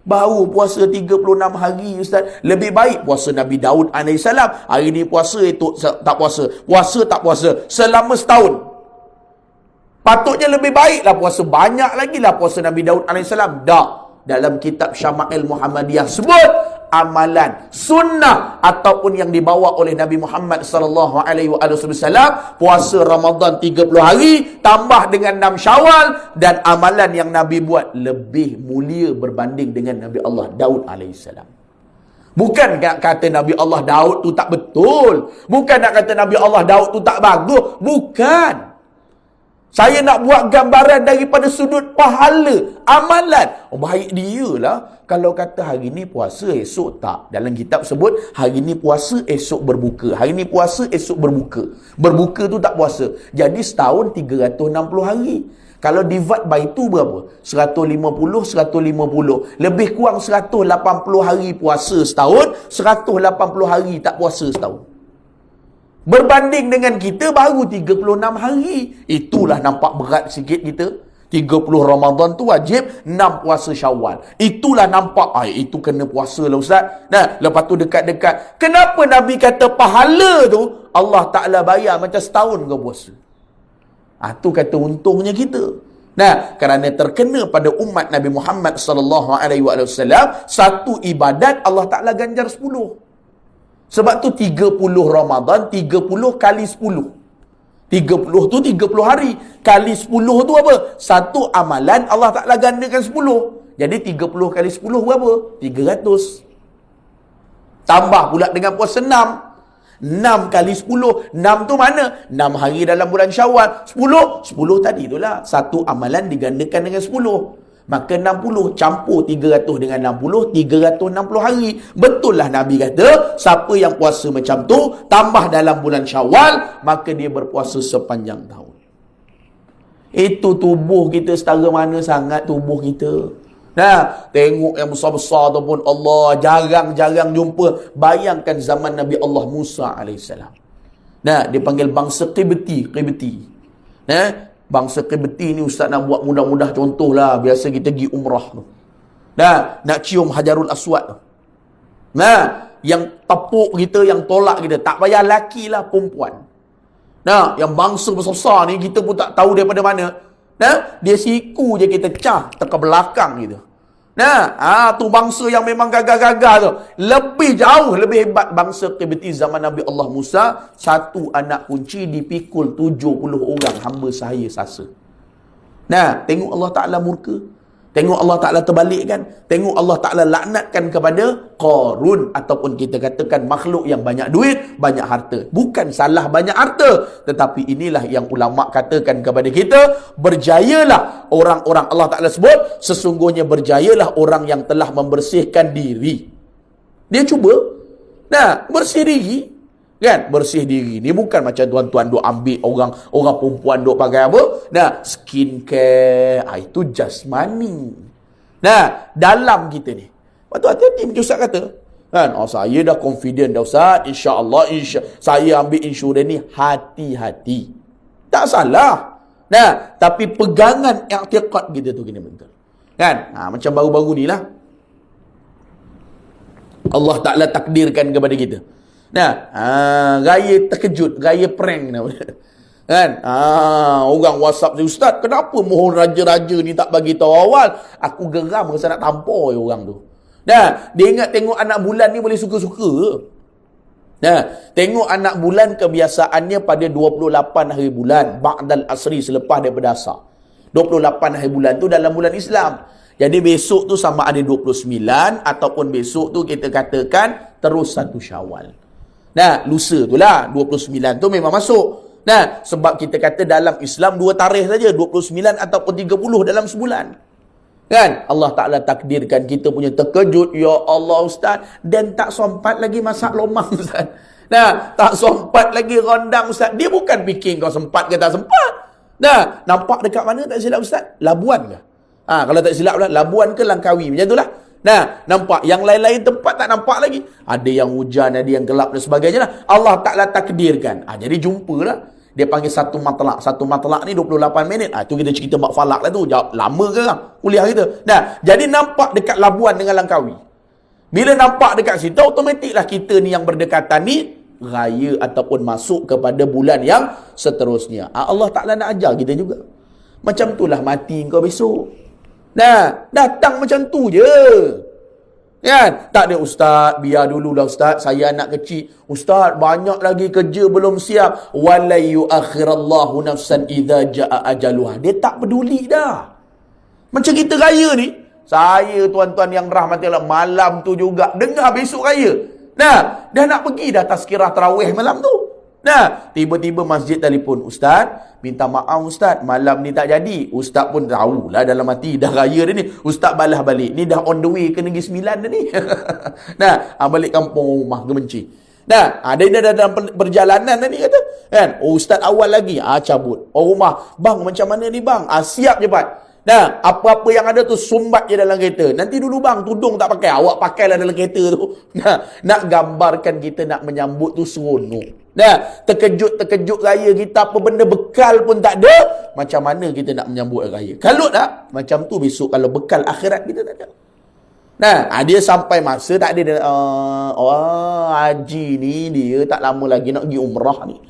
Baru puasa 36 hari Ustaz. Lebih baik puasa Nabi Daud AS. Hari ni puasa, itu tak puasa. Puasa tak puasa selama setahun. Patutnya lebih baiklah puasa banyak lagi lah puasa Nabi Daud AS. Tak. Dalam kitab Syama'il Muhammadiyah sebut amalan sunnah ataupun yang dibawa oleh Nabi Muhammad SAW, puasa Ramadan 30 hari tambah dengan 6 Syawal, dan amalan yang Nabi buat lebih mulia berbanding dengan Nabi Allah Daud AS. Bukan nak kata Nabi Allah Daud tu tak betul, bukan nak kata Nabi Allah Daud tu tak bagus, bukan. Saya nak buat gambaran daripada sudut pahala, amalan. Baik dia lah kalau kata hari ni puasa, esok tak. Dalam kitab sebut hari ni puasa, esok berbuka. Hari ni puasa, esok berbuka. Berbuka tu tak puasa. Jadi setahun 360 hari. Kalau divide by tu berapa? 150, 150. Lebih kurang 180 hari puasa setahun, 180 hari tak puasa setahun. Berbanding dengan kita baru 36 hari. Itulah nampak berat sikit kita. 30 Ramadan tu wajib, 6 puasa Syawal. Itulah nampak, itu kena puasa lah Ustaz. Nah, lepas tu dekat-dekat. Kenapa Nabi kata pahala tu Allah Ta'ala bayar macam setahun kau puasa? Tu kata untungnya kita. Nah, kerana terkena pada umat Nabi Muhammad SAW, satu ibadat Allah Ta'ala ganjar 10. Sebab tu 30 Ramadan, 30 kali 10. 30 tu 30 hari. Kali 10 tu apa? Satu amalan Allah Ta'ala gandakan 10. Jadi 30 kali 10 berapa? 300. Tambah pula dengan puasa 6. 6 kali 10. 6 tu mana? 6 hari dalam bulan Syawal. 10 tadi tu lah. Satu amalan digandakan dengan 10. Maka 60 campur 300 dengan 60, 360 hari. Betul lah Nabi kata, siapa yang puasa macam tu, tambah dalam bulan Syawal, maka dia berpuasa sepanjang tahun. Itu tubuh kita setara mana sangat tubuh kita. Nah, tengok yang besar-besar tu pun Allah jarang-jarang jumpa. Bayangkan zaman Nabi Allah Musa AS. Nah, dia panggil bangsa Qibti. Bangsa Qibti ni Ustaz nak buat mudah-mudah contoh lah. Biasa kita pergi umrah tu. Nah, nak cium Hajarul Aswad tu. Nah, yang tepuk kita, yang tolak kita. Tak payah laki lah, perempuan. Nah, yang bangsa besar-besar ni kita pun tak tahu daripada mana. Nah, dia siku je kita cah tekan belakang gitu. Nah, tu bangsa yang memang gagah-gagah tu. Lebih jauh, lebih hebat bangsa Qibti zaman Nabi Allah Musa. Satu anak kunci dipikul 70 orang hamba sahaya sasa. Nah, tengok Allah Ta'ala murka. Tengok Allah Ta'ala terbalikkan. Tengok Allah Ta'ala laknatkan kepada Qarun, ataupun kita katakan makhluk yang banyak duit, banyak harta. Bukan salah banyak harta, tetapi inilah yang ulama' katakan kepada kita, berjayalah orang-orang, Allah Ta'ala sebut, sesungguhnya berjayalah orang yang telah membersihkan diri. Dia cuba, bersih diri. Kan? Bersih diri ni bukan macam tuan-tuan duk ambil orang perempuan duk pakai apa? Skincare. Itu jasmani. Dalam kita ni. Waktu hati-hati macam Ustaz kata. Kan? Saya dah confident dah Ustaz. InsyaAllah, saya ambil insurans ni. Hati-hati. Tak salah. Tapi pegangan i'tiqad kita tu kena betul. Kan? Macam baru-baru ni lah. Allah Ta'ala takdirkan kepada kita. Raya terkejut, raya prank kan? Orang WhatsApp saya, Ustaz, kenapa mohon raja-raja ni tak bagi tahu awal? Aku geram rasa nak tampar orang tu. Dia ingat tengok anak bulan ni boleh suka-suka. Tengok anak bulan kebiasaannya pada 28 hari bulan, ba'dal asri, selepas daripada asar. 28 hari bulan tu dalam bulan Islam. Jadi besok tu sama ada 29 ataupun besok tu kita katakan terus 1 Syawal. Lusa tu lah 29 tu memang masuk. Sebab kita kata dalam Islam 2 tarikh saja, 29 ataupun 30 dalam sebulan. Kan? Allah Ta'ala takdirkan kita punya terkejut. Ya Allah Ustaz, dan tak sempat lagi masak lomang Ustaz. Tak sempat lagi rondang Ustaz. Dia bukan fikir kau sempat ke tak sempat. Nampak dekat mana tak silap Ustaz? Labuan ke? Kalau tak silap lah, Labuan ke Langkawi, macam tu lah. Nampak. Yang lain-lain tempat tak nampak lagi. Ada yang hujan, ada yang gelap dan sebagainya lah. Allah Ta'ala takdirkan. Jadi jumpalah. Dia panggil satu matlak. Satu matlak ni 28 minit. Tu kita cerita bab falak lah tu. Lama ke lah kuliah kita. Jadi nampak dekat Labuan dengan Langkawi. Bila nampak dekat situ, automatik lah kita ni yang berdekatan ni raya ataupun masuk kepada bulan yang seterusnya. Allah Ta'ala nak ajar kita juga. Macam itulah mati kau besok. Datang macam tu je. Kan? Tak ada Ustaz, biar dululah Ustaz, saya anak kecil. Ustaz, banyak lagi kerja belum siap. Wala yuakhirallahu nafsan idza jaa ajaluha. Dia tak peduli dah. Macam kita raya ni, saya tuan-tuan yang rahmati Allah, malam tu juga dengar besok raya. Dah nak pergi dah tazkirah tarawih malam tu. Tiba-tiba masjid telefon, Ustaz, minta maaf Ustaz, malam ni tak jadi. Ustaz pun tahulah dalam hati, dah raya dah ni. Ustaz balas balik, ni dah on the way ke Negeri Sembilan dah ni. Balik kampung rumah Gemenci. Dia dah dalam perjalanan dah ni kata. Kan? Ustaz awal lagi, cabut. Rumah, bang macam mana ni bang? Siap je Pak. Apa-apa yang ada tu sumbat je dalam kereta. Nanti dulu bang, tudung tak pakai, awak pakailah dalam kereta tu. Nak gambarkan kita nak menyambut tu seronok. Terkejut-terkejut raya kita, apa benda bekal pun tak ada. Macam mana kita nak menyambut raya? Kalau tak, macam tu besok kalau bekal akhirat kita tak ada. Dia sampai masa tak ada. Haji ni dia tak lama lagi nak pergi umrah ni.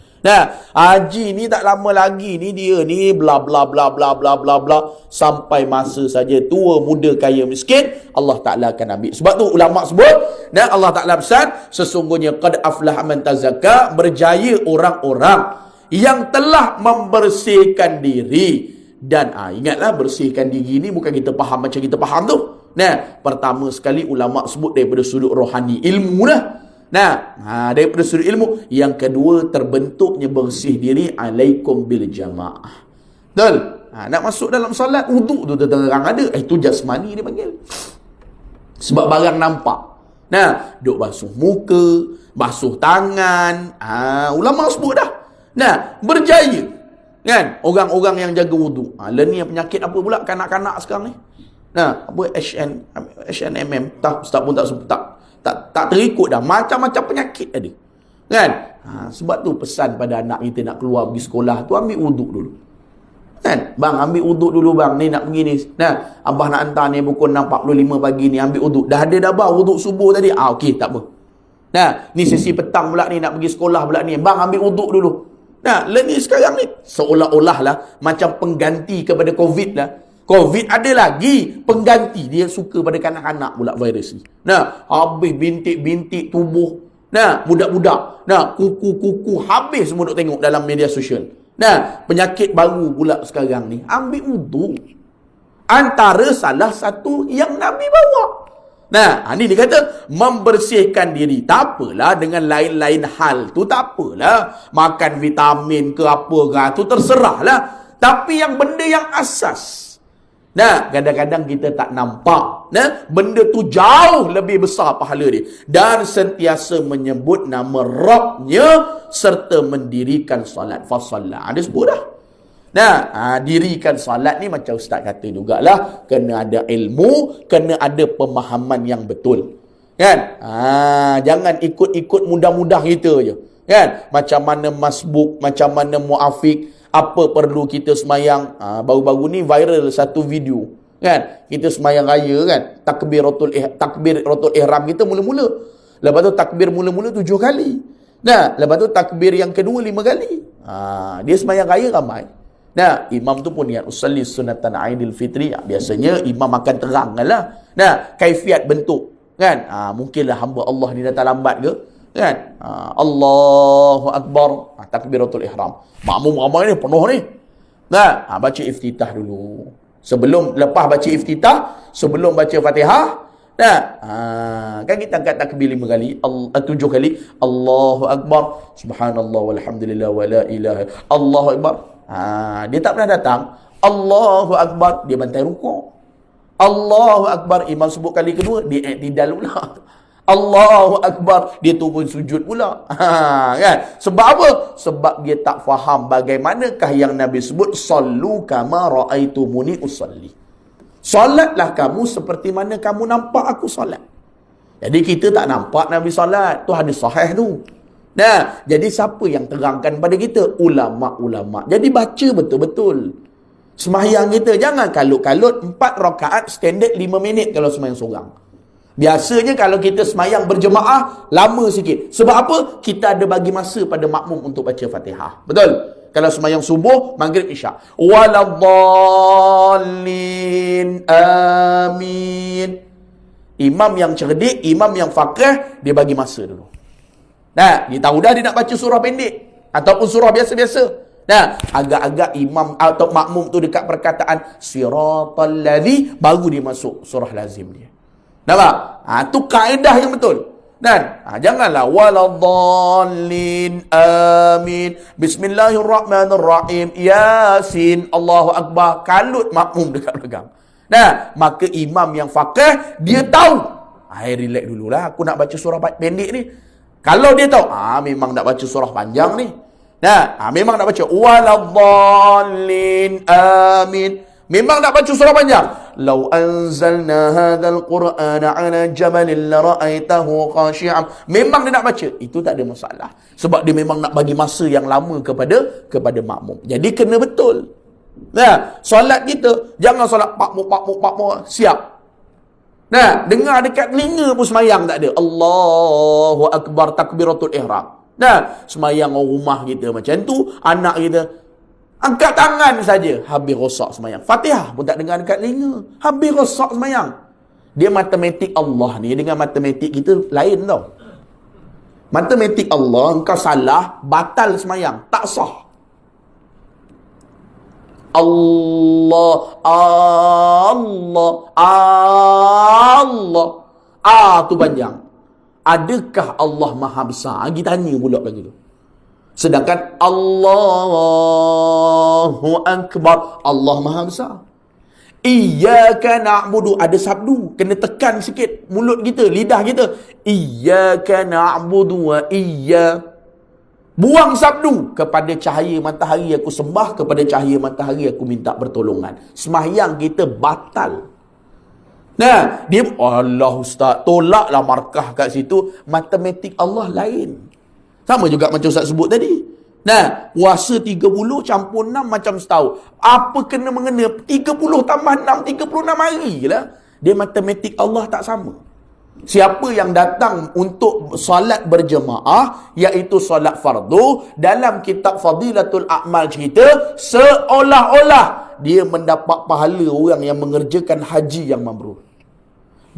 Haji ni tak lama lagi ni dia ni bla bla bla bla bla bla bla, sampai masa saja tua muda kaya miskin Allah Ta'ala akan ambil. Sebab tu ulama sebut, dan Allah Ta'ala pesan, sesungguhnya qad aflaha man tazakka, berjaya orang-orang yang telah membersihkan diri. Dan ingatlah, bersihkan diri ni bukan kita faham macam kita faham tu. Pertama sekali ulama sebut daripada sudut rohani, ilmu lah. Daripada sudut ilmu. Yang kedua, terbentuknya bersih diri, alaikum bil jamaah. Betul? Nak masuk dalam solat, wuduk tu terang ada. Itu jasmani dia panggil. Sebab barang nampak. Duk basuh muka, basuh tangan. Ulama sebut dah. Berjaya. Kan? Orang-orang yang jaga wuduk. Ni penyakit apa pula kanak-kanak sekarang ni? Apa HNMM? Ustaz pun tak sebut, tak terikut dah. Macam-macam penyakit ada. Kan? Sebab tu pesan pada anak kita nak keluar pergi sekolah tu, ambil wuduk dulu. Kan? Bang, ambil wuduk dulu bang. Ni nak pergi ni. Abah nak hantar ni pukul 6.45 pagi ni. Ambil wuduk. Dah ada dah bang wuduk subuh tadi. Okey, tak apa. Ni sesi petang pula ni, nak pergi sekolah pula ni. Bang, ambil wuduk dulu. Ni sekarang ni seolah-olah lah macam pengganti kepada COVID lah. COVID ada lagi pengganti. Dia suka pada kanak-kanak pula virus ni. Habis bintik-bintik tubuh. Budak-budak. Kuku-kuku habis semua duk tengok dalam media sosial. Penyakit baru pula sekarang ni. Ambil wuduk. Antara salah satu yang Nabi bawa. Nah, ini dia kata membersihkan diri. Tak apalah dengan lain-lain hal tu, tak apalah. Makan vitamin ke apa ke, tu terserahlah. Tapi yang benda yang asas. Nah, kadang-kadang kita tak nampak. Nah, benda tu jauh lebih besar pahala dia. Dan sentiasa menyebut nama Rabbnya serta mendirikan salat. Fasallah. Ada sebut dah. Nah, dirikan salat ni macam Ustaz kata jugalah, kena ada ilmu, kena ada pemahaman yang betul. Kan? Jangan ikut-ikut mudah-mudah kita je. Kan? Macam mana masbuk, macam mana muafik, apa perlu kita semayang. Baru-baru ni viral satu video. Kan? Kita semayang raya kan? Takbiratul ihram kita mula-mula. Lepas tu takbir mula-mula 7 kali. Nah, lepas tu takbir yang kedua 5 kali. Dia semayang raya ramai. Nah, imam tu pun niat usalli sunatan Aidil Fitri. Biasanya imam akan terangkanlah. Nah, kaifiat bentuk kan? Mungkinlah hamba Allah ni datang lambat ke? Kan? Allahu Akbar. Takbiratul ihram. Makmum ramai ni, penuh ni. Nah, baca iftitah dulu. Lepas baca iftitah, sebelum baca Fatihah, nah, kan kita angkat takbir 5 kali, 7 kali. Allahu Akbar. Subhanallah walhamdulillah wala ilaha. Allahu Akbar. Dia tak pernah datang. Allahu Akbar, dia bantai rukuk. Allahu Akbar, imam sebut kali kedua, dia i'tidal pula. Allahu Akbar, dia turun sujud pula. Kan? Sebab apa? Sebab dia tak faham bagaimanakah yang Nabi sebut, sallu kama ra'aitumuni usalli. Solatlah kamu seperti mana kamu nampak aku solat. Jadi kita tak nampak Nabi solat. Tu hadis sahih tu. Nah, jadi siapa yang terangkan pada kita? Ulama-ulama. Jadi baca betul-betul. Sembahyang kita jangan kalut-kalut. 4 rakaat standard 5 minit kalau sembahyang seorang. Biasanya kalau kita sembahyang berjemaah, lama sikit. Sebab apa? Kita ada bagi masa pada makmum untuk baca Fatihah. Betul? Kalau sembahyang subuh, maghrib, isyak. Waladdallin. Amin. Imam yang cerdik, imam yang faqih, dia bagi masa dulu. Nah, dia tahu dah dia nak baca surah pendek ataupun surah biasa-biasa. Nah, agak-agak imam atau makmum tu dekat perkataan siratal ladzi, baru dia masuk surah lazim dia. Nampak? Tu kaedah yang betul. Dan janganlah waladdallin amin bismillahirrahmanirrahim yasin Allahu akbar, kalut makmum dekat belakang. Nah, maka imam yang faqih dia tahu. Relax dululah, aku nak baca surah pendek ni. Kalau dia tahu, memang nak baca surah panjang ni. Nah, memang nak baca waladdallin amin. Memang nak baca surah panjang. Lau anzalna hadzal qur'ana 'ala jabalin la ra'aitahu khashi'an. Memang dia nak baca. Itu tak ada masalah. Sebab dia memang nak bagi masa yang lama kepada makmum. Jadi kena betul. Nah, solat kita jangan solat pak-muk siap. Nah, dengar dekat telinga pun semayang tak ada. Allahu Akbar, takbiratul ihram. Nah, semayang orang rumah kita macam tu, anak kita angkat tangan saja, habis rosak semayang. Fatihah pun tak dengar dekat telinga, habis rosak semayang. Dia matematik Allah ni dengan matematik kita lain tau. Matematik Allah, engkau salah, batal semayang, tak sah. Allah, tu panjang. Adakah Allah Maha Besar? Kita tanya pula lagi tu. Sedangkan Allahu Akbar, Allah Maha Besar. Iyyaka na'budu, ada sabdu, kena tekan sikit mulut kita, lidah kita. Iyyaka na'budu wa buang sabdu, kepada cahaya matahari aku sembah, kepada cahaya matahari aku minta pertolongan. Sembahyang kita batal. Nah, dia Allah Ustaz, tolaklah markah kat situ. Matematik Allah lain. Sama juga macam Ustaz sebut tadi. Nah, puasa 30 campur 6 macam setahun. Apa kena mengena 30 tambah 6, 36 hari lah. Dia matematik Allah tak sama. Siapa yang datang untuk solat berjemaah, iaitu solat fardu, dalam kitab Fadilatul A'mal cerita, seolah-olah dia mendapat pahala orang yang mengerjakan haji yang mabrur.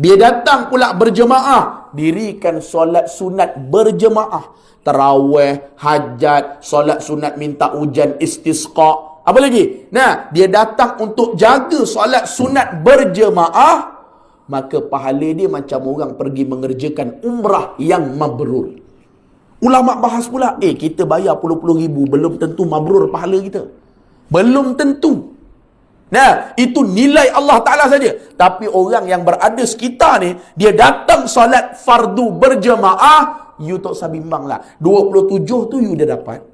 Dia datang pula berjemaah, dirikan solat sunat berjemaah. Tarawih, hajat, solat sunat minta hujan, istisqa. Apa lagi? Nah, dia datang untuk jaga solat sunat berjemaah, maka pahala dia macam orang pergi mengerjakan umrah yang mabrur. Ulama bahas pula, kita bayar puluh-puluh ribu, belum tentu mabrur pahala kita. Belum tentu. Nah, itu nilai Allah Ta'ala saja. Tapi orang yang berada sekitar ni, dia datang solat fardu berjemaah, you tak usah bimbang lah. 27 tu you dah dapat.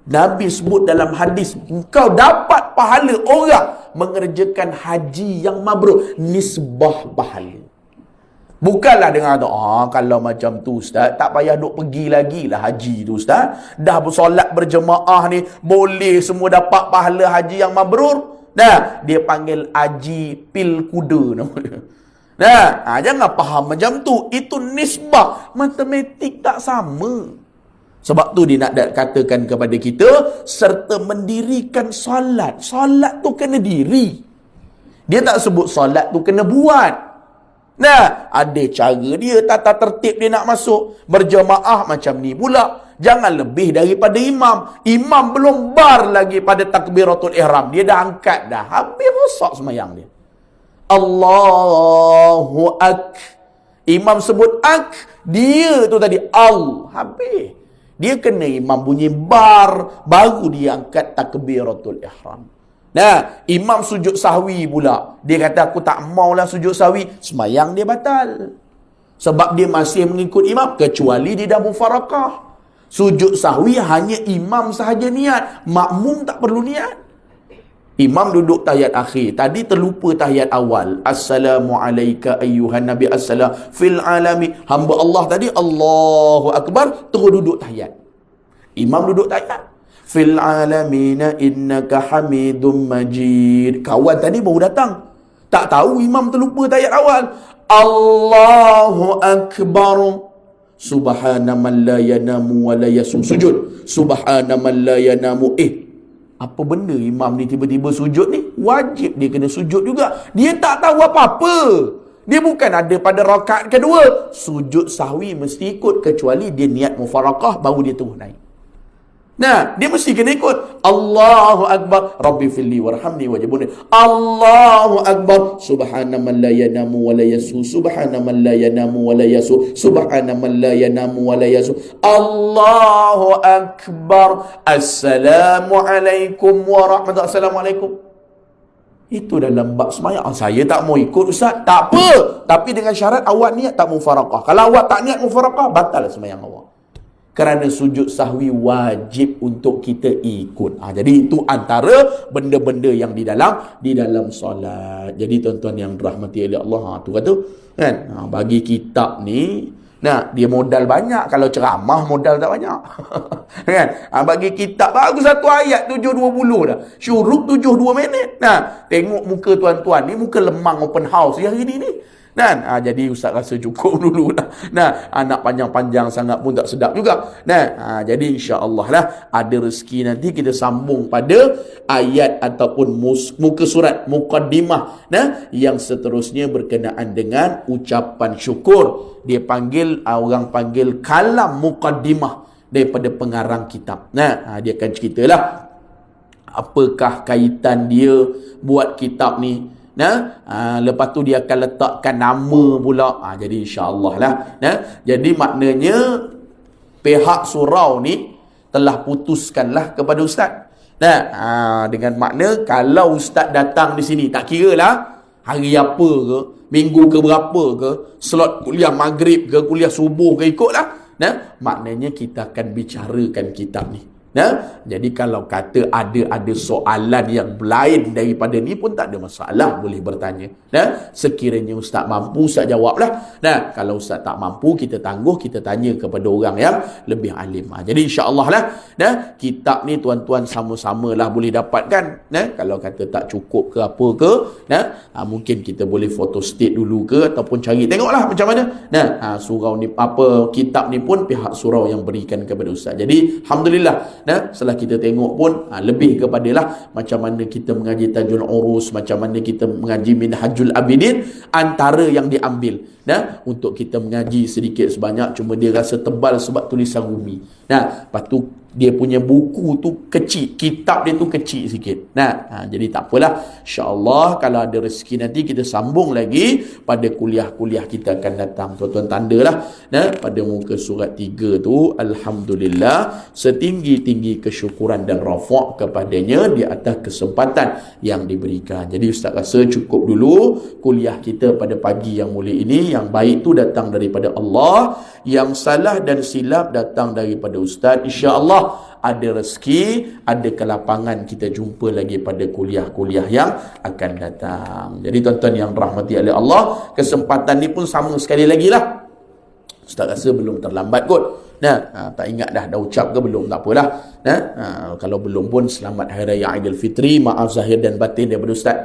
Nabi sebut dalam hadis, engkau dapat pahala orang mengerjakan haji yang mabrur. Nisbah pahala. Bukanlah dengan kalau macam tu Ustaz, tak payah duk pergi lagi lah haji tu Ustaz. Dah bersolat berjemaah ni, boleh semua dapat pahala haji yang mabrur. Nah, dia panggil haji pil kuda nama dia. Nah, jangan faham macam tu. Itu nisbah. Matematik tak sama. Sebab tu dia nak katakan kepada kita, serta mendirikan solat. Solat tu kena diri. Dia tak sebut solat tu kena buat. Nah, ada cara dia, tata tertib dia nak masuk. Berjemaah macam ni pula. Jangan lebih daripada imam. Imam belum bar lagi pada takbiratul ihram. Dia dah angkat dah. Habis rosak semayang dia. Allahu ak. Imam sebut ak. Dia tu tadi al. Habis. Dia kena imam bunyi bar. Baru dia angkat takbiratul ihram. Nah, imam sujud sahwi pula. Dia kata aku tak maulah sujud sahwi. Semayang dia batal. Sebab dia masih mengikut imam. Kecuali dia dah mufarakah. Sujud sahwi hanya imam sahaja niat. Makmum tak perlu niat. Imam duduk tahiyat akhir. Tadi terlupa tahiyat awal. Assalamualaikum ayyuhan nabi assalam fil alami. Hamba Allah tadi Allahu Akbar. Terus duduk tahiyat. Imam duduk tahiyat. Fil alamina innaka hamidum majid. Kawan tadi baru datang. Tak tahu imam terlupa tahiyat awal. Allahu Akbar. Subhana man la yanamu wa la yasum. Sujud. Subhana man la yanamu. Apa benda imam ni tiba-tiba sujud ni? Wajib dia kena sujud juga. Dia tak tahu apa-apa. Dia bukan ada pada rakaat kedua. Sujud sahwi mesti ikut. Kecuali dia niat mufarakah, baru dia terus naik. Nah, dia mesti kena ikut. Allahu Akbar. Rabbi filli warhamni wajibuni. Allahu Akbar. Subhana man la yanamu wa la yasu. Subhana man la yanamu wa la yasu. Subhana man la yanamu wa la yasu. Allahu Akbar. Assalamualaikum warahmatullahi. Assalamualaikum. Itu dalam bab semayang. Saya tak mau ikut Ustaz. Tak apa. Tapi dengan syarat awak niat tak mufarakah. Kalau awak tak niat mufarakah, batal semayang awak. Kerana sujud sahwi wajib untuk kita ikut. Jadi itu antara benda-benda yang di dalam solat. Jadi tuan-tuan yang dirahmati oleh Allah, tu kata kan, bagi kitab ni, nah, dia modal banyak. Kalau ceramah modal tak banyak. Kan? Bagi kitab bagus satu ayat 7.20 dah. Syuruk 7.2 minit. Nah, tengok muka tuan-tuan ni, muka lemang open house yang hari ni. Kan? Jadi Ustaz rasa cukup dulu lah. Nah, nak panjang-panjang sangat pun tak sedap juga. Nah, jadi insya-Allah lah ada rezeki nanti kita sambung pada ayat ataupun muka surat muqaddimah. Nah, yang seterusnya berkenaan dengan ucapan syukur. Dia panggil, orang panggil kalam muqaddimah daripada pengarang kitab. Nah, dia akan ceritalah apakah kaitan dia buat kitab ni. Nah, lepas tu dia akan letakkan nama pula. Jadi insya-Allah lah. Nah, jadi maknanya pihak surau ni telah putuskanlah kepada ustaz. Nah, dengan makna kalau ustaz datang di sini, tak kira lah hari apa ke, minggu ke berapa ke, slot kuliah maghrib ke, kuliah subuh ke, ikutlah. Nah, maknanya kita akan bicarakan kitab ni. Nah, jadi kalau kata ada soalan yang lain daripada ni pun tak ada masalah, boleh bertanya. Nah, sekiranya ustaz mampu, ustaz jawablah. Nah, kalau ustaz tak mampu, kita tangguh, kita tanya kepada orang yang lebih alim. Jadi insya-Allah lah, nah, kitab ni tuan-tuan sama-sama lah boleh dapatkan. Nah, kalau kata tak cukup ke apa ke, nah, mungkin kita boleh photostat dulu ke, ataupun cari tengoklah macam mana. Nah, surau ni apa, kitab ni pun pihak surau yang berikan kepada ustaz. Jadi alhamdulillah. Nah, setelah kita tengok pun lebih kepadalah macam mana kita mengaji Tajul Urus, macam mana kita mengaji Minhajul Abidin, antara yang diambil. Nah, untuk kita mengaji sedikit sebanyak, cuma dia rasa tebal sebab tulisan Rumi. Nah, lepas tu dia punya buku tu kecil, kitab dia tu kecil sikit. Nah, jadi tak apalah. InsyaAllah kalau ada rezeki nanti kita sambung lagi pada kuliah-kuliah kita akan datang. Tuan-tuan tandalah. Nah, pada muka surat 3 tu, Alhamdulillah, setinggi-tinggi kesyukuran dan rafa' kepadanya di atas kesempatan yang diberikan. Jadi Ustaz rasa cukup dulu kuliah kita pada pagi yang mulia ini. Yang baik tu datang daripada Allah, yang salah dan silap datang daripada Ustaz. InsyaAllah ada rezeki, ada kelapangan, kita jumpa lagi pada kuliah-kuliah yang akan datang. Jadi tuan-tuan yang rahmati oleh Allah, kesempatan ni pun sama sekali lagi lah. Ustaz rasa belum terlambat kot. Tak ingat dah ucap ke belum, tak apalah. Kalau belum pun selamat Hari Raya Aidilfitri, maaf zahir dan batin daripada Ustaz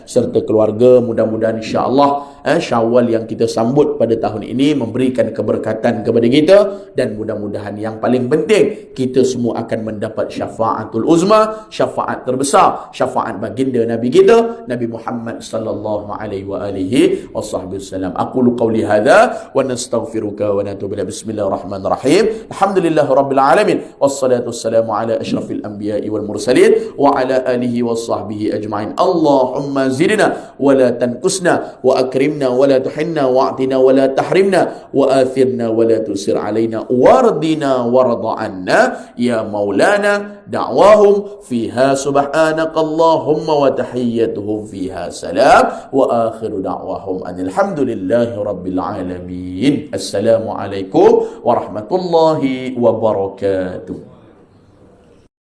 serta keluarga. Mudah-mudahan insya-Allah Syawal yang kita sambut pada tahun ini memberikan keberkatan kepada kita, dan mudah-mudahan yang paling penting kita semua akan mendapat syafaatul uzma, syafaat terbesar, syafaat baginda Nabi kita Nabi Muhammad sallallahu alaihi wa alihi wasallam. Aqulu qawli hadza wa nastaghfiruka wa natubu ilaik. Bismillahirrahmanirrahim. Alhamdulillahirabbil alamin wassalatu wassalamu ala asyrafil anbiya'i wal mursalin wa ala alihi washabbihi ajma'in. Allahumma zidna wa la tanqusna wa akrimna wa la tuhinna wa a'tina wa la tahrimna wa athirna wa la tusir alaina wardina warda anna ya maulana. Da'wahum fiha subhanakallahumma wa tahiyyatuhum fiha salam wa akhiru da'wahum alhamdulillahi rabbil alamin. Assalamualaikum warahmatullahi wabarakatuh.